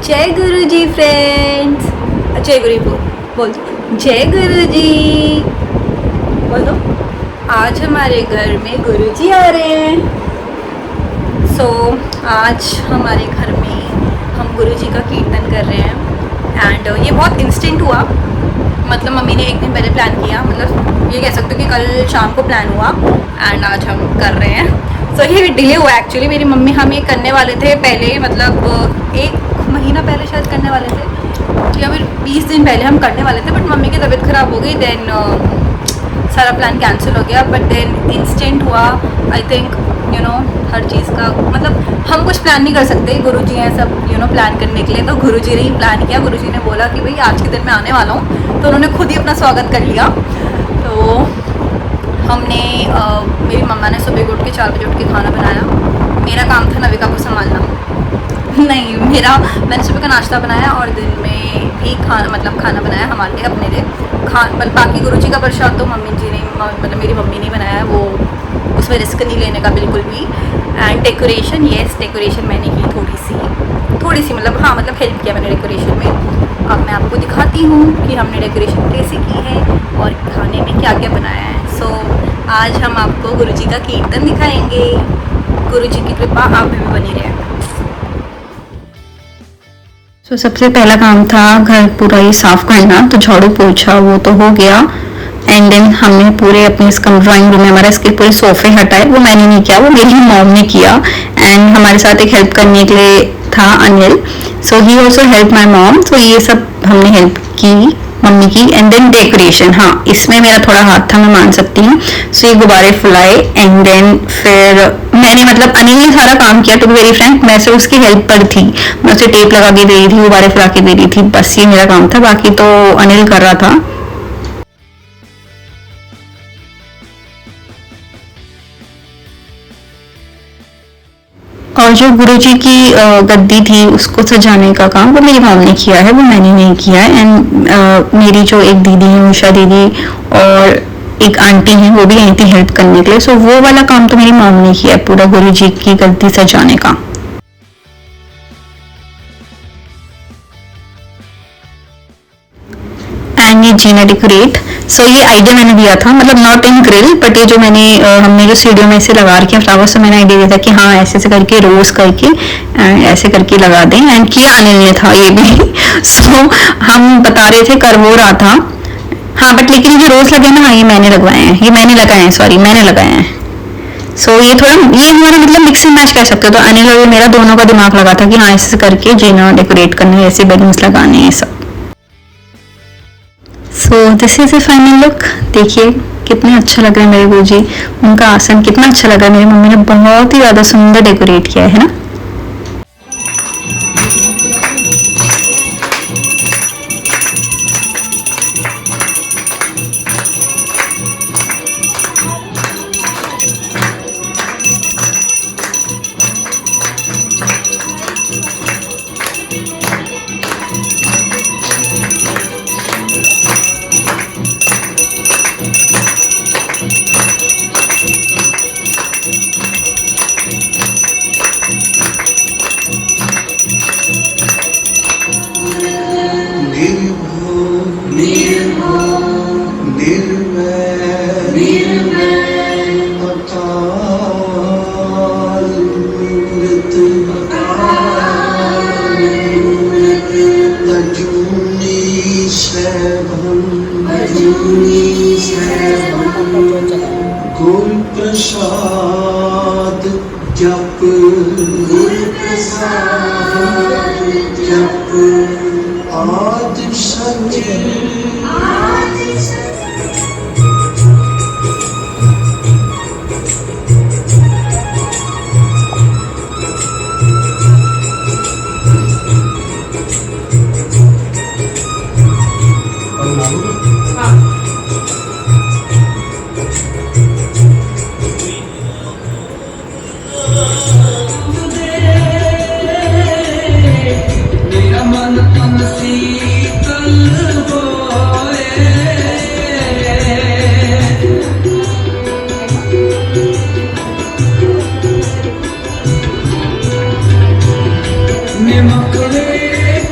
जय गुरु जी फ्रेंड्स। जय गुरु बोल दो। जय गुरु जी बोल दो। आज हमारे घर में गुरु जी आ रहे हैं। आज हमारे घर में हम गुरु जी का कीर्तन कर रहे हैं एंड ये बहुत इंस्टेंट हुआ। मतलब मम्मी ने एक दिन पहले प्लान किया, मतलब ये कह सकते हो कि कल शाम को प्लान हुआ एंड आज हम कर रहे हैं। ये डिले हुआ एक्चुअली। मेरी मम्मी हम ये करने वाले थे पहले, मतलब एक महीना पहले शायद करने वाले थे या फिर 20 दिन पहले हम करने वाले थे, बट मम्मी की तबीयत ख़राब हो गई। देन सारा प्लान कैंसिल हो गया। बट देन इंस्टेंट हुआ। आई थिंक हर चीज़ का मतलब हम कुछ प्लान नहीं कर सकते। गुरुजी हैं सब प्लान करने के लिए, तो गुरुजी ने ही प्लान किया। गुरुजी ने बोला कि भाई आज के दिन मैं आने वाला हूँ, तो उन्होंने खुद ही अपना स्वागत कर लिया। तो हमने मेरी मम्मा ने सुबह उठ के 4 बजे उठ के खाना बनाया। मेरा काम था नविका को संभालना। नहीं, मैंने सुबह का नाश्ता बनाया और दिन में भी खाना बनाया हमारे लिए, अपने लिए। बाकी गुरुजी का प्रसाद तो मम्मी जी ने, मतलब मेरी मम्मी ने बनाया है, वो उसमें रिस्क नहीं लेने का बिल्कुल भी। एंड डेकोरेशन, डेकोरेशन मैंने की थोड़ी सी मतलब हेल्प किया मैंने डेकोरेशन में। अब मैं आपको दिखाती हूँ कि हमने डेकोरेशन कैसे की है और खाने में क्या क्या बनाया है। आज हम आपको गुरुजी का कीर्तन दिखाएंगे। गुरुजी की कृपा आप में भी बनी रहे। सबसे पहला काम था घर पूरा ही साफ करना, तो झाड़ू पोछा वो तो हो गया। एंड देन हमने पूरे अपने ड्राइंग रूम में हमारा इसके पूरे सोफे हटाए। वो मैंने नहीं किया, वो मेरी मॉम ने किया। एंड हमारे साथ एक हेल्प करने के लिए था Anil, so he also help my mom. तो ये सब हमने हेल्प की मम्मी की। एंड देन डेकोरेशन, हाँ इसमें मेरा थोड़ा हाथ था, मैं मान सकती हूँ। सो ये गुब्बारे फुलाए एंड देन फिर मैंने अनिल ने सारा काम किया। टू बी वेरी फ्रैंक, मैं सिर्फ उसकी हेल्प पर थी। मैं उसे टेप लगा के दे रही थी, गुब्बारे फुला के दे रही थी, बस ये मेरा काम था। बाकी तो अनिल कर रहा था। और जो गुरुजी की गद्दी थी उसको सजाने का काम वो मेरी मॉम ने किया है, वो मैंने नहीं किया है। एंड मेरी जो एक दीदी है उषा दीदी और एक आंटी हैं, वो भी आई थी हेल्प करने के लिए। सो वो वाला काम तो मेरी मॉम ने किया है, पूरा गुरुजी की गद्दी सजाने का। एंड ये जीना डेकोरेट, सो ये आइडिया मैंने दिया था, मतलब नॉट इन ग्रिल, बट ये जो हमने जो सीढ़ियों में से लगा रखे फ्लावर्स, तो मैंने आइडिया दिया था कि हाँ ऐसे ऐसे करके रोज करके ऐसे करके लगा दें। एंड किया अनिल ने था ये भी। सो हम बता रहे थे, कर वो रहा था। हाँ बट लेकिन जो रोज लगे ना, हाँ ये मैंने लगाए हैं, मैंने लगाए हैं। सो ये हमारा मतलब मिक्स एंड मैच कह सकते हो। तो अनिल और मेरा दोनों का दिमाग लगा था कि हाँ ऐसे करके जीना डेकोरेट करना है, ऐसे बैलून्स लगाने हैं सब। So this is A final look. देखिए कितने अच्छा लग रहा है मेरे गुरुजी, उनका आसन कितना अच्छा लग रहा है। मेरी मम्मी ने बहुत ही ज़्यादा सुंदर डेकोरेट किया है ना। गुरु प्रसाद जप, आद सच निमक रे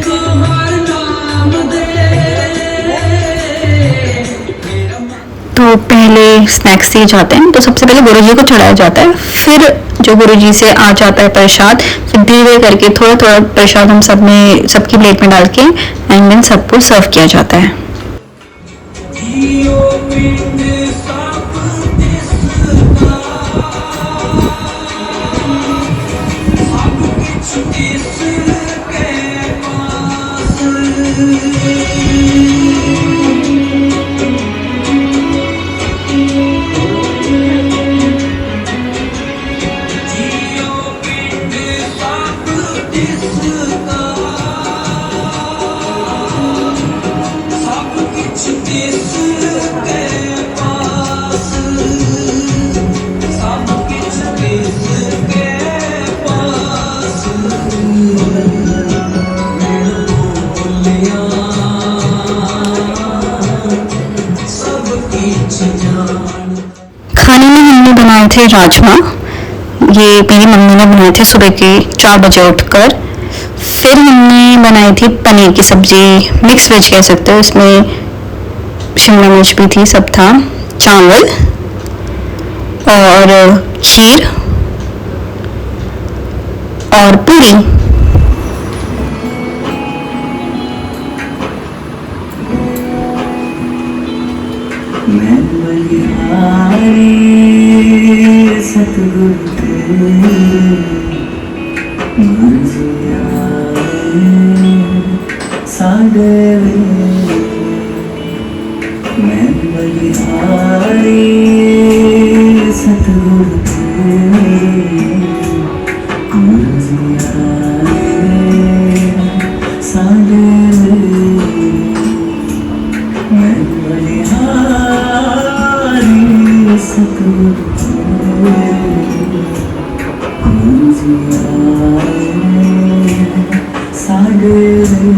तो पहले स्नैक्स दिए जाते हैं, तो सबसे पहले गुरुजी को चढ़ाया जाता है, फिर जो गुरुजी से आ जाता है प्रसाद, फिर धीरे करके थोड़ा थोड़ा प्रसाद हम सब में सबकी प्लेट में डाल के एंड देन सबको सर्व किया जाता है। खाने में हमने बनाए थे राजमा, ये मेरी मम्मी ने बनाए थे सुबह के 4 बजे उठकर। फिर हमने बनाई थी पनीर की सब्जी, मिक्स वेज कह सकते हो, इसमें शिमला मिर्च भी थी, सब था, चावल और खीर और पूरी। मैं बलिहारी सतगुरु तेरे गुरुजिया साडे वे। मैं बलिहारी सतगुरु तेरे गुरुजिया साडे वे। मैं बलिहारी सतगुरु तेरे गुरुजिया साडे वे।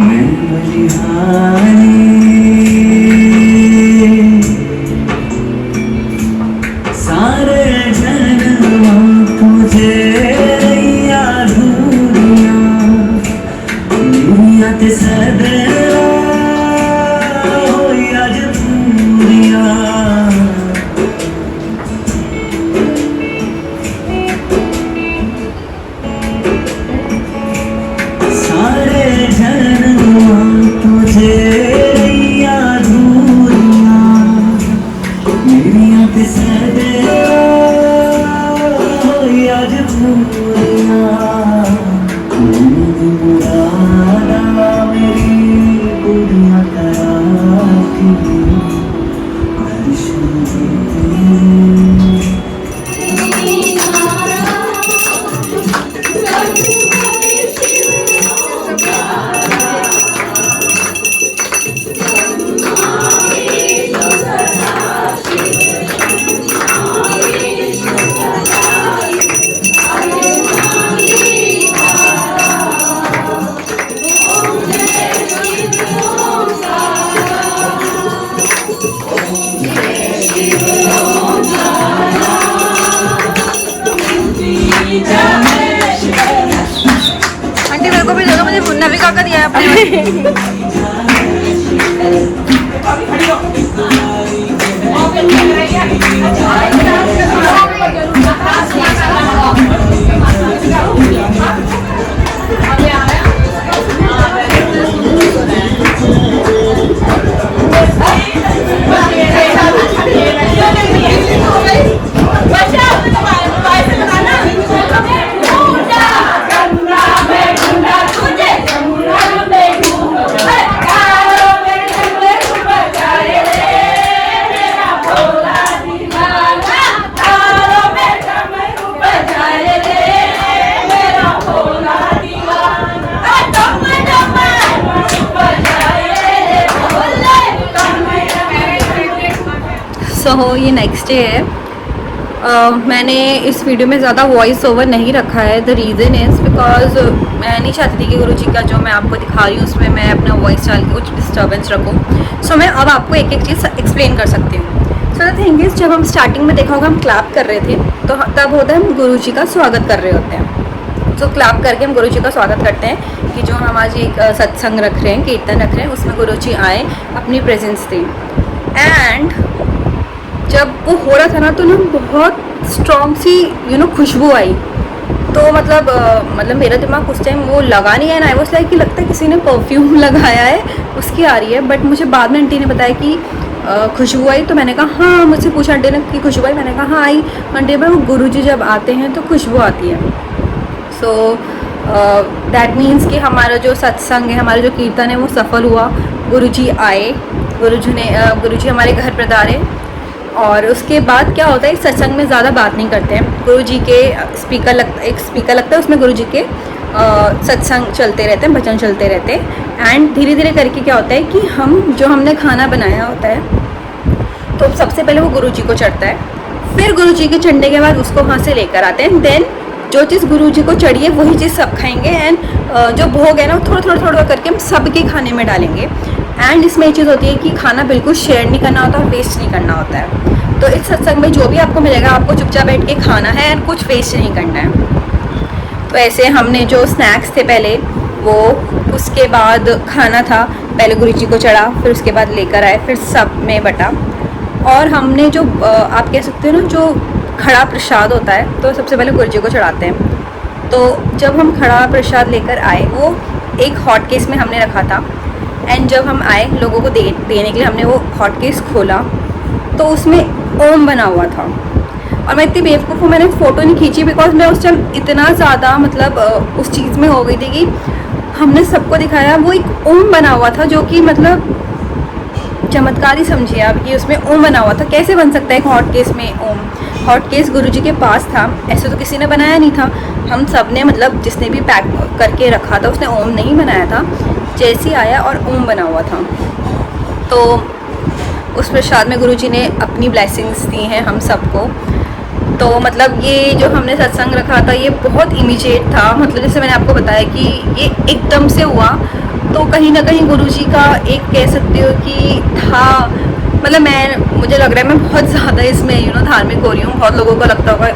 मैं बलिहारी सारे जन्म तुझे अधूरियां दुनिया ते सदरा होई अज पूरियां। सारे जन्म तुझे अधूरियां मेरियां ते सदरा होई अज पूरियां। मुरादा मेरी पूरियां करा के दर्शन दे। आंटी मेरे को भी दे दो, मुझे मुन्ना भी काका दिया है अपने। सो ये नेक्स्ट डे है। मैंने इस वीडियो में ज़्यादा वॉइस ओवर नहीं रखा है। द रीज़न इज़ बिकॉज मैं नहीं चाहती थी कि गुरुजी का जो मैं आपको दिखा रही हूँ उसमें मैं अपना वॉइस डाल के कुछ डिस्टर्बेंस रखूँ। सो मैं अब आपको एक एक चीज़ एक्सप्लेन कर सकती हूँ। सो द थिंग इज़, जब हम स्टार्टिंग में देखा होगा हम क्लैप कर रहे थे, तो तब होता है हम गुरुजी का स्वागत कर रहे होते हैं। सो क्लैप करके हम गुरु जी का स्वागत करते हैं कि जो हम आज एक सत्संग रख रहे हैं, कीर्तन रख रहे हैं, उसमें गुरु जी आए, अपनी प्रेजेंस दें। एंड जब वो हो रहा था ना तो ना बहुत स्ट्रॉन्ग सी खुशबू आई। तो मतलब मेरा दिमाग उस टाइम वो लगा नहीं है ना, आई वाज लाइक कि लगता है किसी ने परफ्यूम लगाया है उसकी आ रही है। बट मुझे बाद में आंटी ने बताया कि खुशबू आई। तो मैंने कहा हाँ, मुझसे पूछा आंटी ने कि खुशबू आई, मैंने कहा हाँ आई। आंटी में वो गुरुजी जब आते हैं तो खुशबू आती है। सो दैट मीन्स कि हमारा जो सत्संग है, हमारा जो कीर्तन है वो सफल हुआ। गुरुजी आए, गुरुजी हमारे घर पधारे। और उसके बाद क्या होता है, सत्संग में ज़्यादा बात नहीं करते हैं। गुरुजी के एक स्पीकर लगता है, उसमें गुरुजी के सत्संग चलते रहते हैं, भजन चलते रहते हैं। एंड धीरे धीरे करके क्या होता है कि हमने खाना बनाया होता है तो सबसे पहले वो गुरुजी को चढ़ता है, फिर गुरुजी के चढ़ने के बाद उसको वहाँ से लेकर आते हैं। देन जो चीज़ गुरुजी को चढ़ी है वही चीज़ सब खाएंगे। एंड जो भोग है ना वो थोड़ा करके हम सबके खाने में डालेंगे। एंड इसमें ये चीज़ होती है कि खाना बिल्कुल शेयर नहीं करना होता और वेस्ट नहीं करना होता है। तो इस सत्संग में जो भी आपको मिलेगा आपको चुपचाप बैठ के खाना है एंड कुछ वेस्ट नहीं करना है। तो ऐसे हमने जो स्नैक्स थे पहले वो, उसके बाद खाना था, पहले गुरुजी को चढ़ा, फिर उसके बाद लेकर आए, फिर सब में बटा। और हमने जो आप कह सकते हो ना जो खड़ा प्रसाद होता है तो सबसे पहले गुरुजी को चढ़ाते हैं। तो जब हम खड़ा प्रसाद लेकर आए वो एक हॉट केस में हमने रखा था। एंड जब हम आए लोगों को देने के लिए हमने वो हॉट केस खोला तो उसमें ओम बना हुआ था। और मैं इतनी बेवकूफ़ हूँ, मैंने फ़ोटो नहीं खींची बिकॉज मैं उस टाइम इतना ज़्यादा उस चीज़ में हो गई थी कि हमने सबको दिखाया। वो एक ओम बना हुआ था जो कि चमत्कार ही समझिए आप कि उसमें ओम बना हुआ था। कैसे बन सकता है एक हॉट केस में ओम? हॉट केस गुरुजी के पास था, ऐसे तो किसी ने बनाया नहीं था। हम सब ने जिसने भी पैक करके रखा था उसने ओम नहीं बनाया था। जैसे ही आया और ओम बना हुआ था तो उस प्रसाद में गुरुजी ने अपनी ब्लेसिंग्स दी हैं हम सबको। तो ये जो हमने सत्संग रखा था ये बहुत इमीडिएट था। जैसे मैंने आपको बताया कि ये एकदम से हुआ। तो कहीं ना कहीं गुरुजी का एक कह सकते हो कि था, मुझे लग रहा है मैं बहुत ज़्यादा इसमें धार्मिक हो रही हूँ। बहुत लोगों को लगता होगा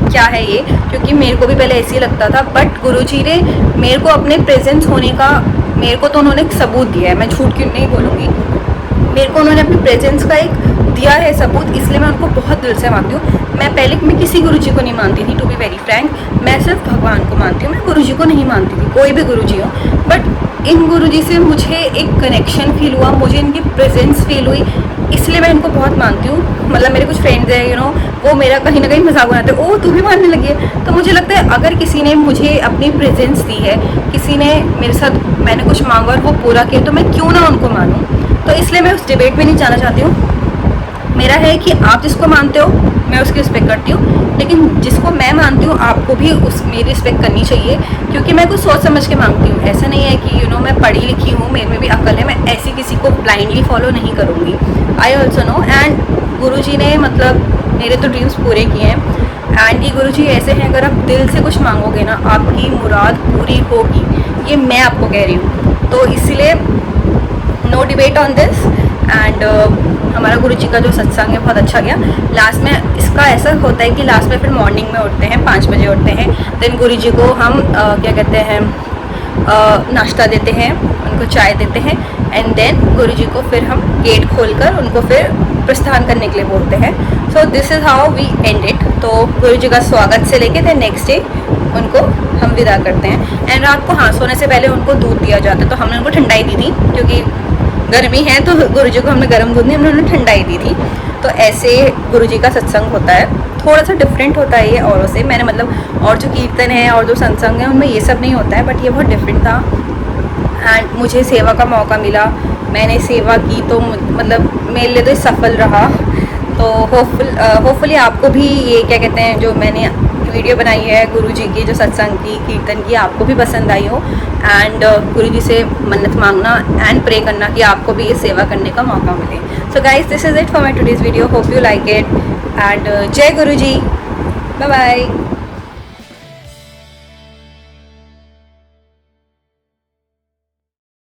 क्या है ये, क्योंकि मेरे को भी पहले ऐसे ही लगता था। बट गुरुजी ने मेरे को अपने प्रेजेंस होने का, मेरे को तो उन्होंने एक सबूत दिया है, मैं झूठ क्यों नहीं बोलूँगी। मेरे को उन्होंने अपनी प्रेजेंस का एक दिया है सबूत, इसलिए मैं उनको बहुत दिल से मानती हूँ। मैं किसी गुरुजी को नहीं मानती थी, टू बी वेरी फ्रैंक। मैं सिर्फ भगवान को मानती हूँ, मैं गुरुजी को नहीं मानती थी, कोई भी गुरुजी हो। बट इन गुरुजी से मुझे एक कनेक्शन फील हुआ, मुझे इनकी प्रेजेंस फील हुई, इसलिए मैं इनको बहुत मानती हूँ। मेरे कुछ फ्रेंड्स हैं वो मेरा कहीं ना कहीं मजाक बनाते हैं, ओ तू भी मानने लगी है। तो मुझे लगता है अगर किसी ने मुझे अपनी प्रेजेंस दी है, किसी ने मेरे साथ, मैंने कुछ मांगा और वो पूरा किया, तो मैं क्यों ना उनको मानूँ। तो इसलिए मैं उस डिबेट में नहीं जाना चाहती हूँ। मेरा है कि आप जिसको मानते हो मैं उसकी रिस्पेक्ट करती हूँ, लेकिन जिसको मैं मानती हूँ आपको भी मेरी रिस्पेक्ट करनी चाहिए, क्योंकि मैं कुछ सोच समझ के मांगती हूँ। ऐसा नहीं है कि मैं पढ़ी लिखी हूँ, मेरे में भी अकल है, मैं ऐसी किसी को ब्लाइंडली फॉलो नहीं करूँगी। I also know. एंड गुरुजी ने मेरे तो ड्रीम्स पूरे किए हैं। एंड ये गुरुजी ऐसे हैं, अगर आप दिल से कुछ मांगोगे ना आपकी मुराद पूरी होगी, ये मैं आपको कह रही हूँ। तो इसलिए no debate on this. And हमारा गुरुजी का जो सत्संग है बहुत अच्छा गया। लास्ट में इसका ऐसा होता है कि लास्ट में फिर मॉर्निंग में उठते हैं, 5 बजे उठते हैं। देन गुरुजी को हम क्या कहते हैं, नाश्ता देते हैं, उनको चाय देते हैं। एंड देन गुरुजी को फिर हम गेट खोलकर उनको फिर प्रस्थान करने के लिए बोलते हैं। So this is how we end it. तो गुरुजी का स्वागत से लेके देन नेक्स्ट डे उनको हम विदा करते हैं। एंड रात को सोने से पहले उनको दूध दिया जाता है। तो हमने उनको ठंडाई दी थी, क्योंकि गर्मी है तो गुरुजी को हमने गर्म दूध नहीं, हमने उन्हें ठंडाई दी थी। तो ऐसे गुरुजी का सत्संग होता है, थोड़ा सा डिफरेंट होता है ये औरों से। मैंने और जो कीर्तन है और जो सत्संग है उनमें ये सब नहीं होता है, बट ये बहुत डिफरेंट था। एंड मुझे सेवा का मौका मिला, मैंने सेवा की, तो मेरे लिए तो सफल रहा। तो होपफुली आपको भी ये क्या कहते हैं, जो मैंने वीडियो बनाई है गुरुजी की, जो सत्संग की, कीर्तन की, आपको भी पसंद आई हो। एंड गुरुजी से मन्नत मांगना एंड प्रे करना कि आपको भी ये सेवा करने का मौका मिले। So guys, this is it for my today's video. Hope you like it. And जय गुरुजी, बाय बाय।